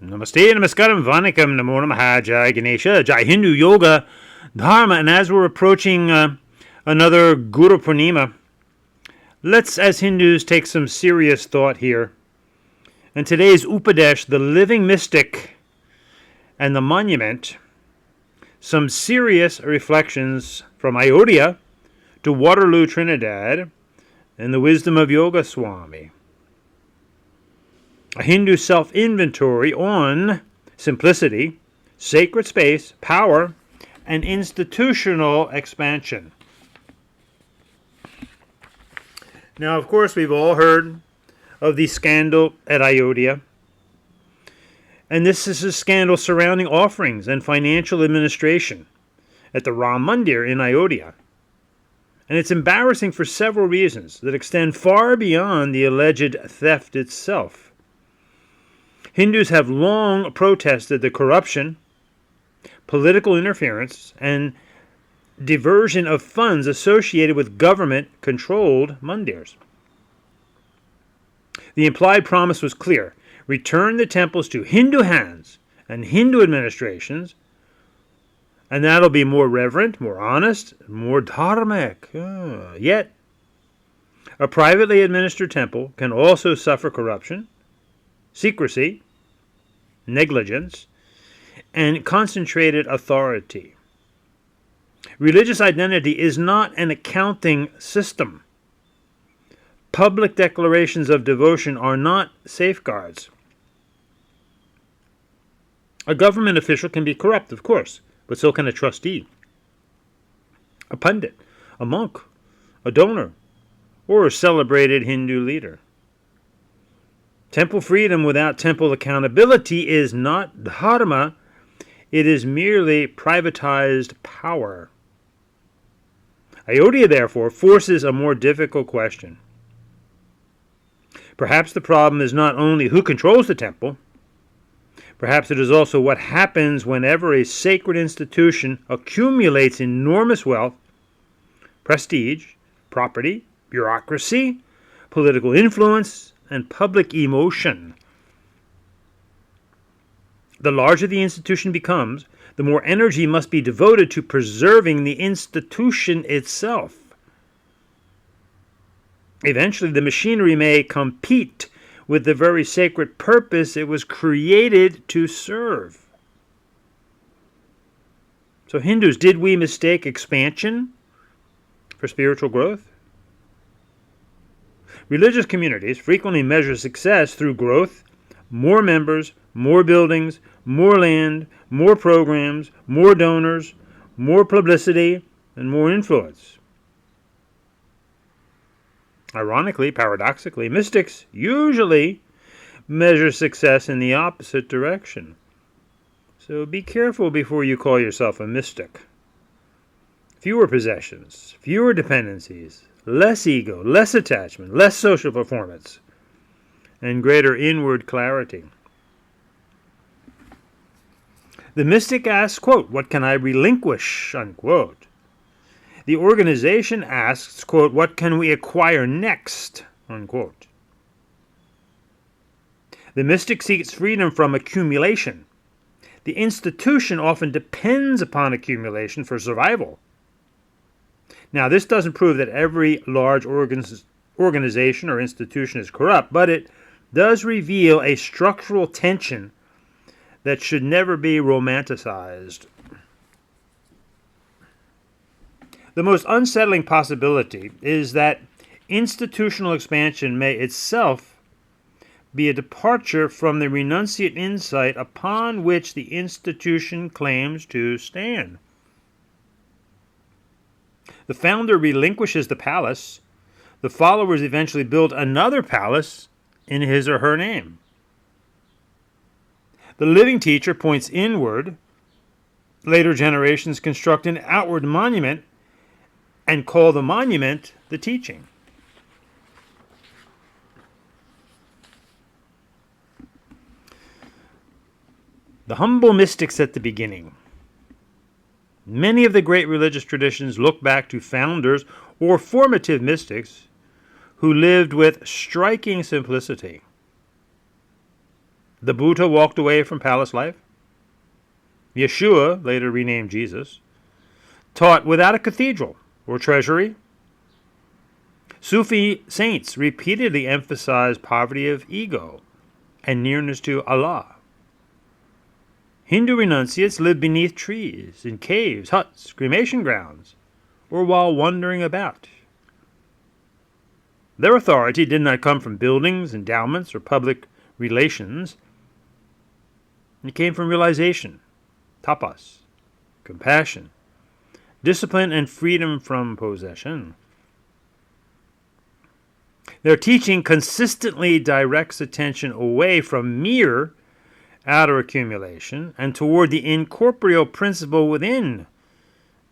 Namaste, namaskaram, vanikam, namo namaha, jai Ganesha, jai Hindu Yoga Dharma. And as we're approaching another Guru Purnima, let's, as Hindus, take some serious thought here. And today's Upadesh, the living mystic and the monument, some serious reflections from Ayodhya to Waterloo, Trinidad, and the wisdom of Yoga Swami. A Hindu self-inventory on simplicity, sacred space, power, and institutional expansion. Now, of course, we've all heard of the scandal at Ayodhya. And this is a scandal surrounding offerings and financial administration at the Ram Mandir in Ayodhya. And it's embarrassing for several reasons that extend far beyond the alleged theft itself. Hindus have long protested the corruption, political interference, and diversion of funds associated with government-controlled mandirs. The implied promise was clear: return the temples to Hindu hands and Hindu administrations, and that'll be more reverent, more honest, more dharmic. Yet, a privately administered temple can also suffer corruption, secrecy, negligence, and concentrated authority. Religious identity is not an accounting system. Public declarations of devotion are not safeguards. A government official can be corrupt, of course, but so can a trustee, a pundit, a monk, a donor, or a celebrated Hindu leader. Temple freedom without temple accountability is not dharma, it is merely privatized power. Ayodhya, therefore, forces a more difficult question. Perhaps the problem is not only who controls the temple, perhaps it is also what happens whenever a sacred institution accumulates enormous wealth, prestige, property, bureaucracy, political influence, and public emotion. The larger the institution becomes, the more energy must be devoted to preserving the institution itself. Eventually, the machinery may compete with the very sacred purpose it was created to serve. So, Hindus, did we mistake expansion for spiritual growth? Religious communities frequently measure success through growth: more members, more buildings, more land, more programs, more donors, more publicity, and more influence. Ironically, paradoxically, mystics usually measure success in the opposite direction. So be careful before you call yourself a mystic. Fewer possessions, fewer dependencies, less ego, less attachment, less social performance, and greater inward clarity. The mystic asks, quote, "What can I relinquish?" unquote. The organization asks, quote, "What can we acquire next?" unquote. The mystic seeks freedom from accumulation. The institution often depends upon accumulation for survival. Now, this doesn't prove that every large organization or institution is corrupt, but it does reveal a structural tension that should never be romanticized. The most unsettling possibility is that institutional expansion may itself be a departure from the renunciate insight upon which the institution claims to stand. The founder relinquishes the palace. The followers eventually build another palace in his or her name. The living teacher points inward. Later generations construct an outward monument and call the monument the teaching. The humble mystics at the beginning. Many of the great religious traditions look back to founders or formative mystics who lived with striking simplicity. The Buddha walked away from palace life. Yeshua, later renamed Jesus, taught without a cathedral or treasury. Sufi saints repeatedly emphasized poverty of ego and nearness to Allah. Hindu renunciates lived beneath trees, in caves, huts, cremation grounds, or while wandering about. Their authority did not come from buildings, endowments, or public relations. It came from realization, tapas, compassion, discipline, and freedom from possession. Their teaching consistently directs attention away from mere outer accumulation and toward the incorporeal principle within.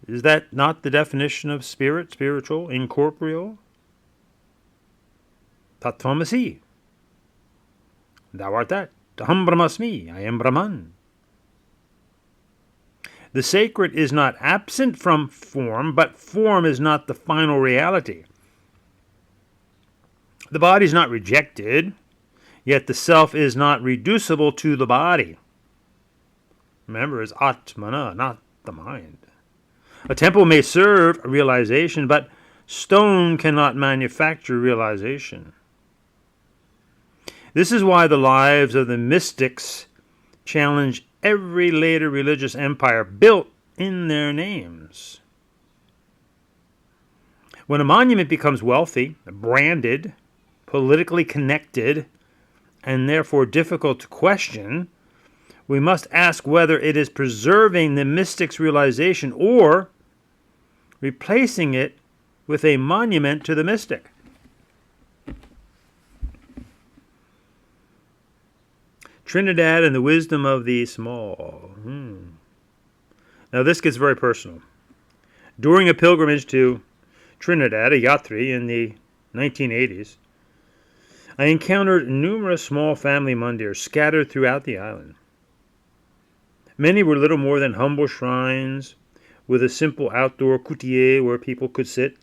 Is that not the definition of spirit, spiritual, incorporeal? Tattvamasi. Thou art that. Aham Brahmasmi. I am Brahman. The sacred is not absent from form, but form is not the final reality. The body is not rejected, yet the self is not reducible to the body. Remember, it's Atmana, not the mind. A temple may serve realization, but stone cannot manufacture realization. This is why the lives of the mystics challenge every later religious empire built in their names. When a monument becomes wealthy, branded, politically connected, and therefore difficult to question, we must ask whether it is preserving the mystic's realization or replacing it with a monument to the mystic. Trinidad and the wisdom of the small. Now this gets very personal. During a pilgrimage to Trinidad, a yatri, in the 1980s, I encountered numerous small family mandirs scattered throughout the island. Many were little more than humble shrines with a simple outdoor coutier where people could sit.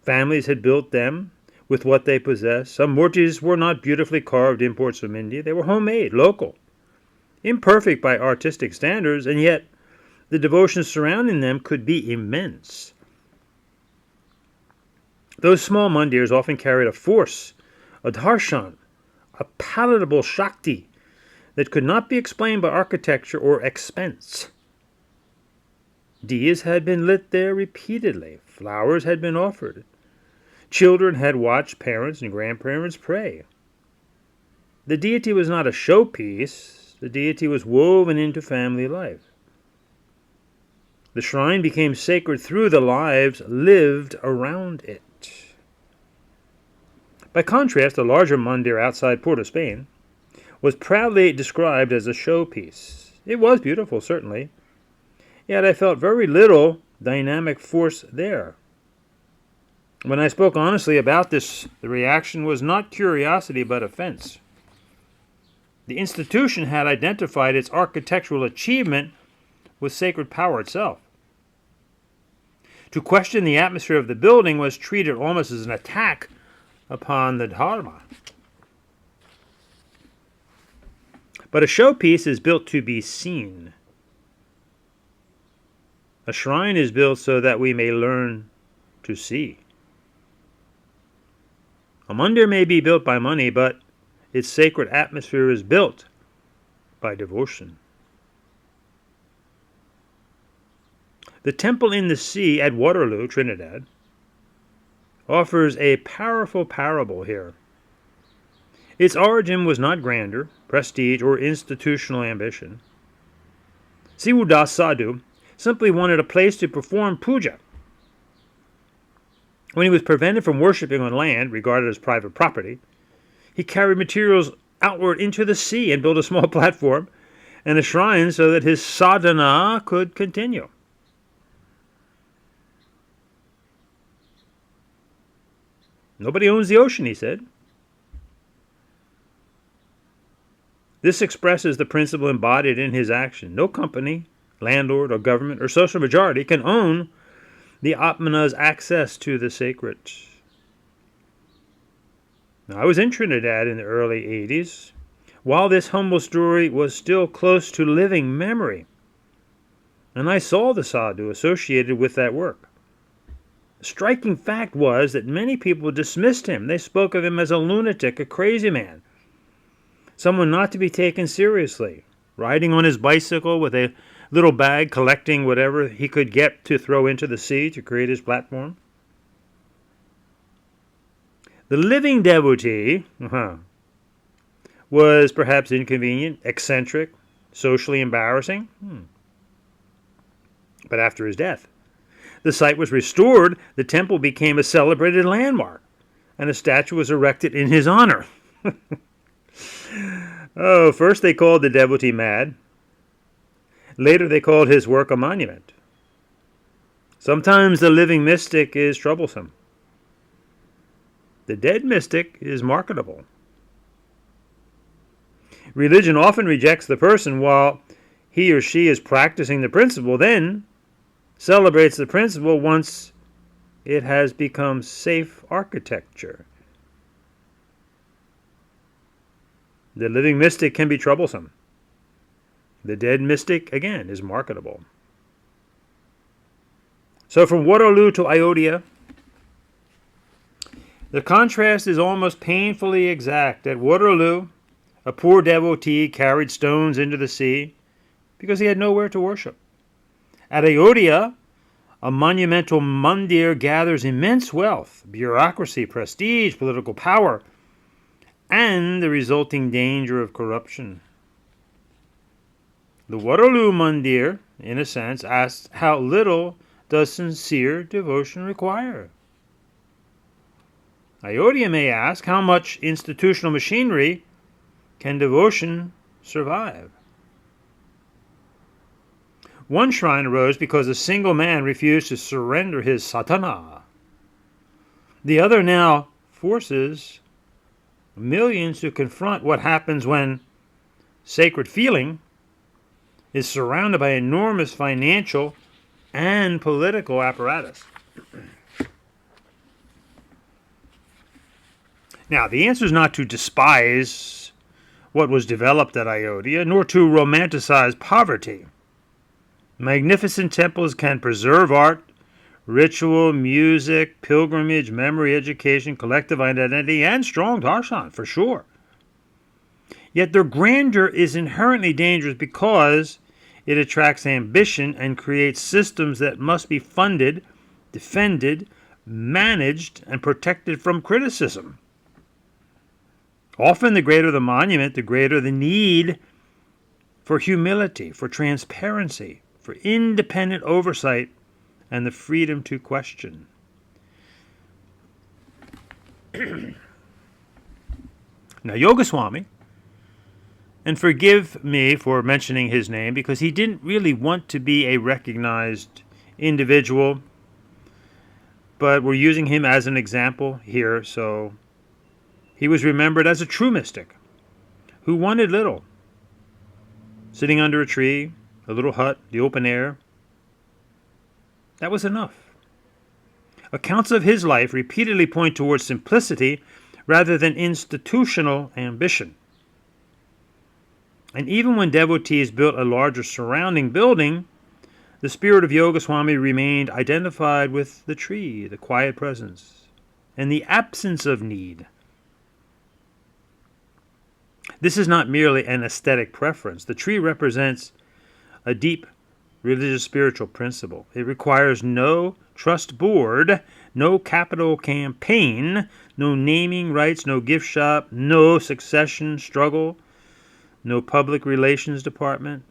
Families had built them with what they possessed. Some murtis were not beautifully carved imports from India. They were homemade, local, imperfect by artistic standards, and yet the devotion surrounding them could be immense. Those small mandirs often carried a force, a darshan, a palatable shakti that could not be explained by architecture or expense. Diyas had been lit there repeatedly. Flowers had been offered. Children had watched parents and grandparents pray. The deity was not a showpiece. The deity was woven into family life. The shrine became sacred through the lives lived around it. By contrast, a larger mandir outside Port of Spain was proudly described as a showpiece. It was beautiful, certainly, yet I felt very little dynamic force there. When I spoke honestly about this, the reaction was not curiosity but offense. The institution had identified its architectural achievement with sacred power itself. To question the atmosphere of the building was treated almost as an attack upon the Dharma. But a showpiece is built to be seen. A shrine is built so that we may learn to see. A mandir may be built by money, but its sacred atmosphere is built by devotion. The temple in the sea at Waterloo, Trinidad, offers a powerful parable here. Its origin was not grandeur, prestige, or institutional ambition. Sivudas Sadhu simply wanted a place to perform puja. When he was prevented from worshipping on land, regarded as private property, he carried materials outward into the sea and built a small platform and a shrine so that his sadhana could continue. Nobody owns the ocean, he said. This expresses the principle embodied in his action. No company, landlord, or government, or social majority can own the Atmana's access to the sacred. Now, I was in Trinidad in the early 80s while this humble story was still close to living memory. And I saw the sadhu associated with that work. The striking fact was that many people dismissed him. They spoke of him as a lunatic, a crazy man, someone not to be taken seriously, riding on his bicycle with a little bag, collecting whatever he could get to throw into the sea to create his platform. The living devotee was perhaps inconvenient, eccentric, socially embarrassing. But after his death, the site was restored, the temple became a celebrated landmark, and a statue was erected in his honor. First they called the devotee mad. Later they called his work a monument. Sometimes the living mystic is troublesome. The dead mystic is marketable. Religion often rejects the person while he or she is practicing the principle, then celebrates the principle once it has become safe architecture. The living mystic can be troublesome. The dead mystic, again, is marketable. So from Waterloo to Ayodhya, the contrast is almost painfully exact. At Waterloo, a poor devotee carried stones into the sea because he had nowhere to worship. At Ayodhya, a monumental mandir gathers immense wealth, bureaucracy, prestige, political power, and the resulting danger of corruption. The Waterloo mandir, in a sense, asks, how little does sincere devotion require? Ayodhya may ask, how much institutional machinery can devotion survive? One shrine arose because a single man refused to surrender his sadhana. The other now forces millions to confront what happens when sacred feeling is surrounded by enormous financial and political apparatus. Now, the answer is not to despise what was developed at Ayodhya, nor to romanticize poverty. Magnificent temples can preserve art, ritual, music, pilgrimage, memory, education, collective identity, and strong darshan, for sure. Yet their grandeur is inherently dangerous because it attracts ambition and creates systems that must be funded, defended, managed, and protected from criticism. Often the greater the monument, the greater the need for humility, for transparency, for independent oversight, and the freedom to question. Now, Yogaswami, and forgive me for mentioning his name because he didn't really want to be a recognized individual, but we're using him as an example here, so he was remembered as a true mystic who wanted little. Sitting under a tree, a little hut, the open air, that was enough. Accounts of his life repeatedly point towards simplicity rather than institutional ambition. And even when devotees built a larger surrounding building, the spirit of Yogaswami remained identified with the tree, the quiet presence, and the absence of need. This is not merely an aesthetic preference. The tree represents a deep religious spiritual principle. It requires no trust board, no capital campaign, no naming rights, no gift shop, no succession struggle, no public relations department.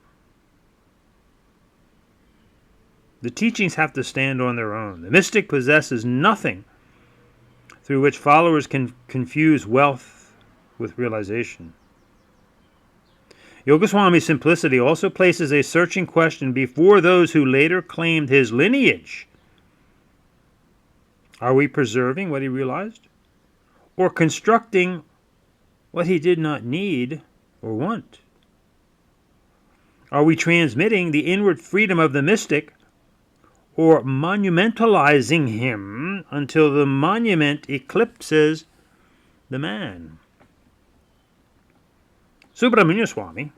The teachings have to stand on their own. The mystic possesses nothing through which followers can confuse wealth with realization. Yogaswami's simplicity also places a searching question before those who later claimed his lineage. Are we preserving what he realized, or constructing what he did not need or want? Are we transmitting the inward freedom of the mystic, or monumentalizing him until the monument eclipses the man? Subramanya Swami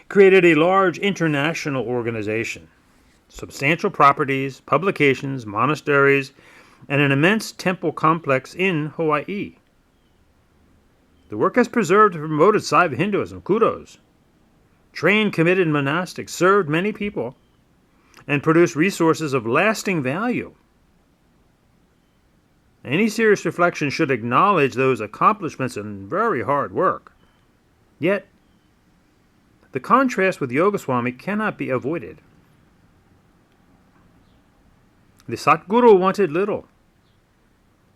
created a large international organization, substantial properties, publications, monasteries, and an immense temple complex in Hawaii. The work has preserved and promoted Saiva Hinduism. Kudos. Trained, committed monastics, served many people, and produced resources of lasting value. Any serious reflection should acknowledge those accomplishments and very hard work. Yet, the contrast with Yogaswami cannot be avoided. The Satguru wanted little.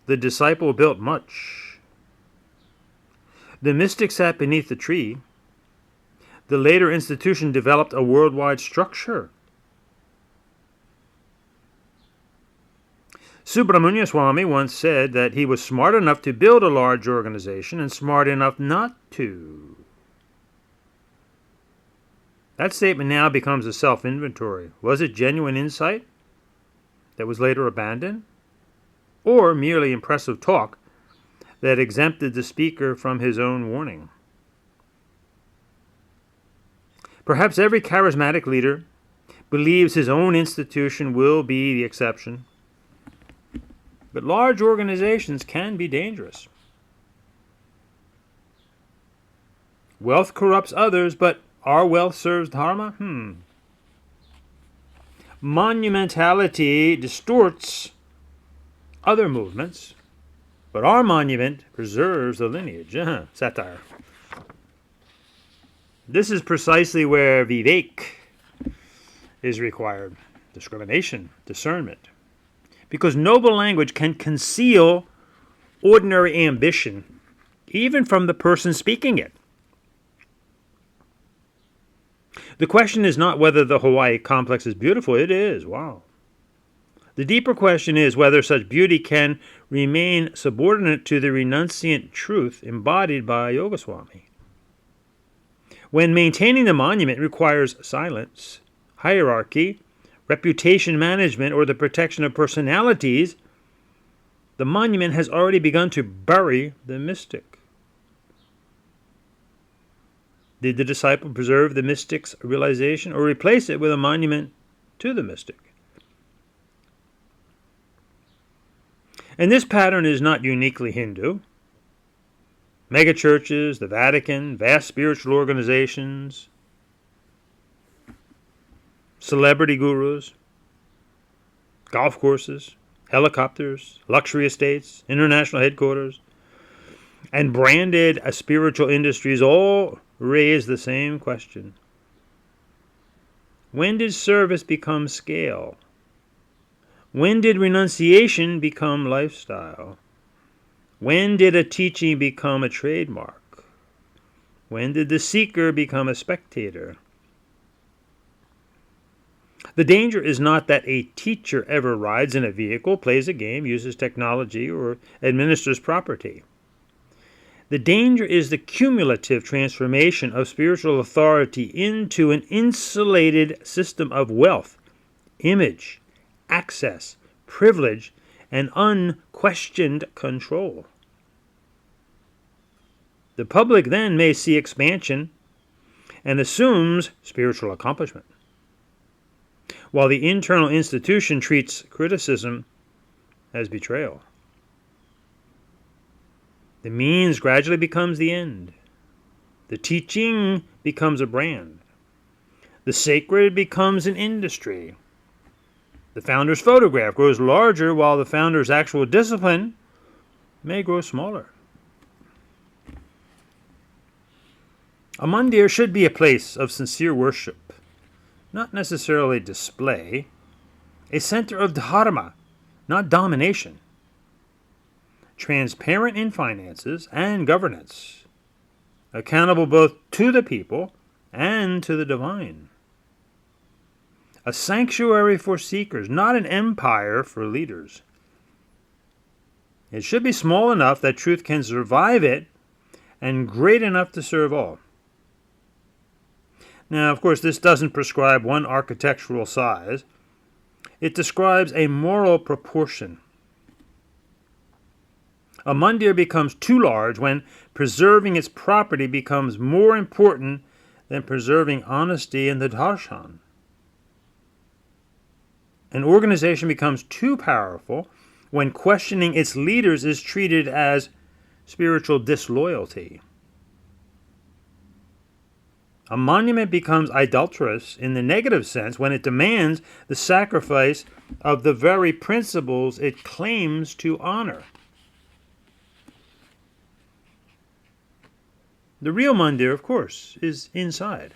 The disciple built much. The mystic sat beneath the tree. The later institution developed a worldwide structure. Subramanya Swami once said that he was smart enough to build a large organization and smart enough not to. That statement now becomes a self-inventory. Was it genuine insight that was later abandoned? Or merely impressive talk that exempted the speaker from his own warning? Perhaps every charismatic leader believes his own institution will be the exception. But large organizations can be dangerous. Wealth corrupts others, but our wealth serves dharma? Monumentality distorts other movements, but our monument preserves the lineage. Satire. This is precisely where vivek is required. Discrimination, discernment. Because noble language can conceal ordinary ambition, even from the person speaking it. The question is not whether the Hawaii complex is beautiful. It is. Wow. The deeper question is whether such beauty can remain subordinate to the renunciant truth embodied by Yogaswami. When maintaining the monument requires silence, hierarchy, reputation management, or the protection of personalities, the monument has already begun to bury the mystic. Did the disciple preserve the mystic's realization or replace it with a monument to the mystic? And this pattern is not uniquely Hindu. Megachurches, the Vatican, vast spiritual organizations, celebrity gurus, golf courses, helicopters, luxury estates, international headquarters, and branded spiritual industries all raise the same question. When did service become scale? When did renunciation become lifestyle? When did a teaching become a trademark? When did the seeker become a spectator? The danger is not that a teacher ever rides in a vehicle, plays a game, uses technology, or administers property. The danger is the cumulative transformation of spiritual authority into an insulated system of wealth, image, access, privilege, and unquestioned control. The public then may see expansion and assumes spiritual accomplishment, while the internal institution treats criticism as betrayal. The means gradually becomes the end. The teaching becomes a brand. The sacred becomes an industry. The founder's photograph grows larger while the founder's actual discipline may grow smaller. A mandir should be a place of sincere worship, not necessarily display, a center of dharma, not domination, transparent in finances and governance, accountable both to the people and to the divine. A sanctuary for seekers, not an empire for leaders. It should be small enough that truth can survive it and great enough to serve all. Now, of course, this doesn't prescribe one architectural size. It describes a moral proportion. A mandir becomes too large when preserving its property becomes more important than preserving honesty in the darshan. An organization becomes too powerful when questioning its leaders is treated as spiritual disloyalty. A monument becomes idolatrous in the negative sense when it demands the sacrifice of the very principles it claims to honor. The real mandir, of course, is inside.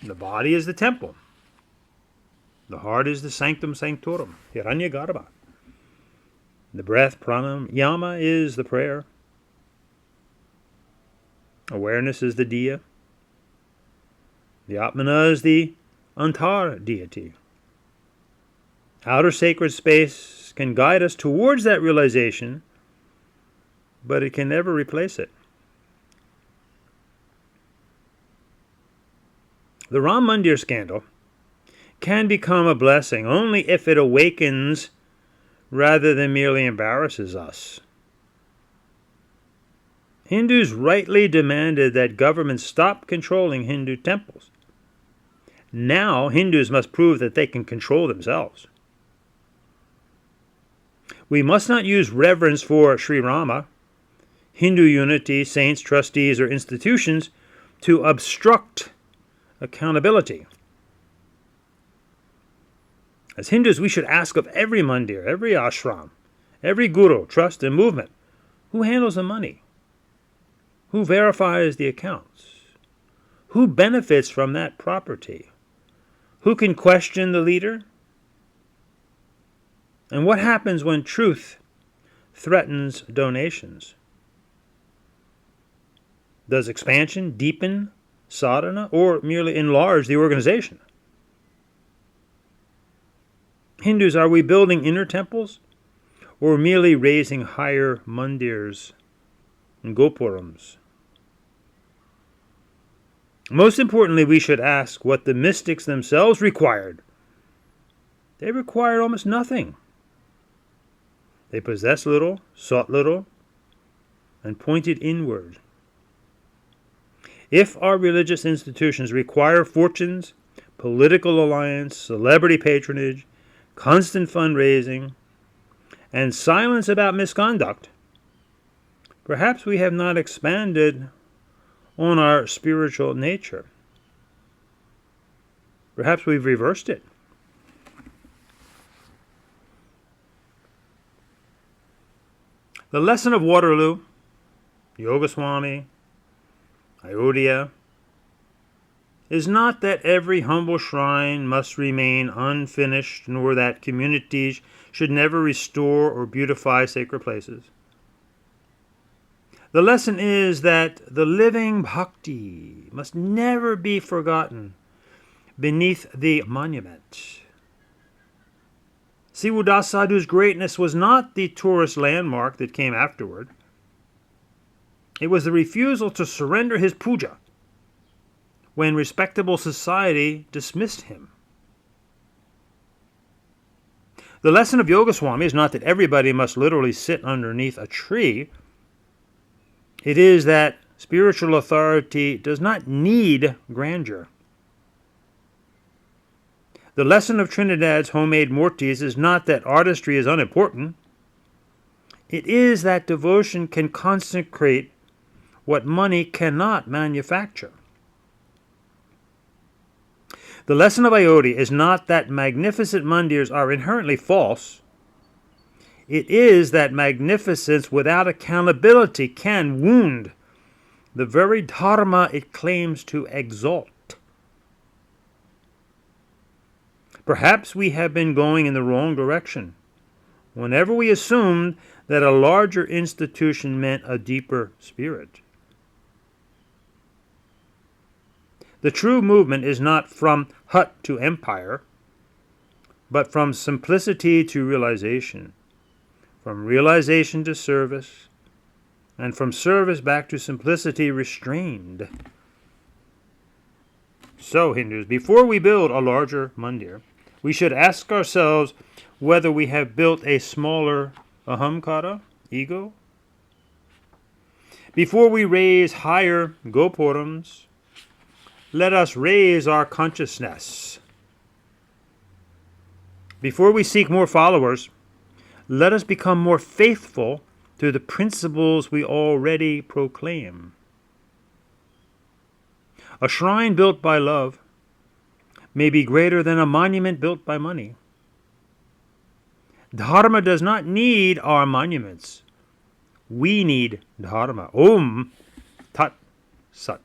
The body is the temple. The heart is the sanctum sanctorum, Hiranyagarbha. The breath, pranayama, is the prayer. Awareness is the diya. The atmana is the antar deity. Outer sacred space can guide us towards that realization, but it can never replace it. The Ram Mandir scandal can become a blessing only if it awakens rather than merely embarrasses us. Hindus rightly demanded that governments stop controlling Hindu temples. Now Hindus must prove that they can control themselves. We must not use reverence for Sri Rama, Hindu unity, saints, trustees, or institutions to obstruct accountability. As Hindus, we should ask of every mandir, every ashram, every guru, trust, and movement, who handles the money? Who verifies the accounts? Who benefits from that property? Who can question the leader? And what happens when truth threatens donations? Does expansion deepen sadhana or merely enlarge the organization? Hindus, are we building inner temples or merely raising higher mandirs and gopurams? Most importantly, we should ask what the mystics themselves required. They required almost nothing. They possessed little, sought little, and pointed inward. If our religious institutions require fortunes, political alliance, celebrity patronage, constant fundraising, and silence about misconduct, perhaps we have not expanded on our spiritual nature. Perhaps we've reversed it. The lesson of Waterloo, Yogaswami, Ayodhya, is not that every humble shrine must remain unfinished, nor that communities should never restore or beautify sacred places. The lesson is that the living bhakti must never be forgotten beneath the monument. Sivudas Sadhu's greatness was not the tourist landmark that came afterward. It was the refusal to surrender his puja when respectable society dismissed him. The lesson of Yogaswami is not that everybody must literally sit underneath a tree. It is that spiritual authority does not need grandeur. The lesson of Trinidad's homemade murtis is not that artistry is unimportant. It is that devotion can consecrate what money cannot manufacture. The lesson of Ayodhya is not that magnificent mandirs are inherently false. It is that magnificence without accountability can wound the very dharma it claims to exalt. Perhaps we have been going in the wrong direction whenever we assumed that a larger institution meant a deeper spirit. The true movement is not from hut to empire, but from simplicity to realization, from realization to service, and from service back to simplicity restrained. So, Hindus, before we build a larger mandir, we should ask ourselves whether we have built a smaller ahamkara ego. Before we raise higher gopurams, let us raise our consciousness. Before we seek more followers, let us become more faithful to the principles we already proclaim. A shrine built by love may be greater than a monument built by money. Dharma does not need our monuments. We need Dharma. Om Tat Sat.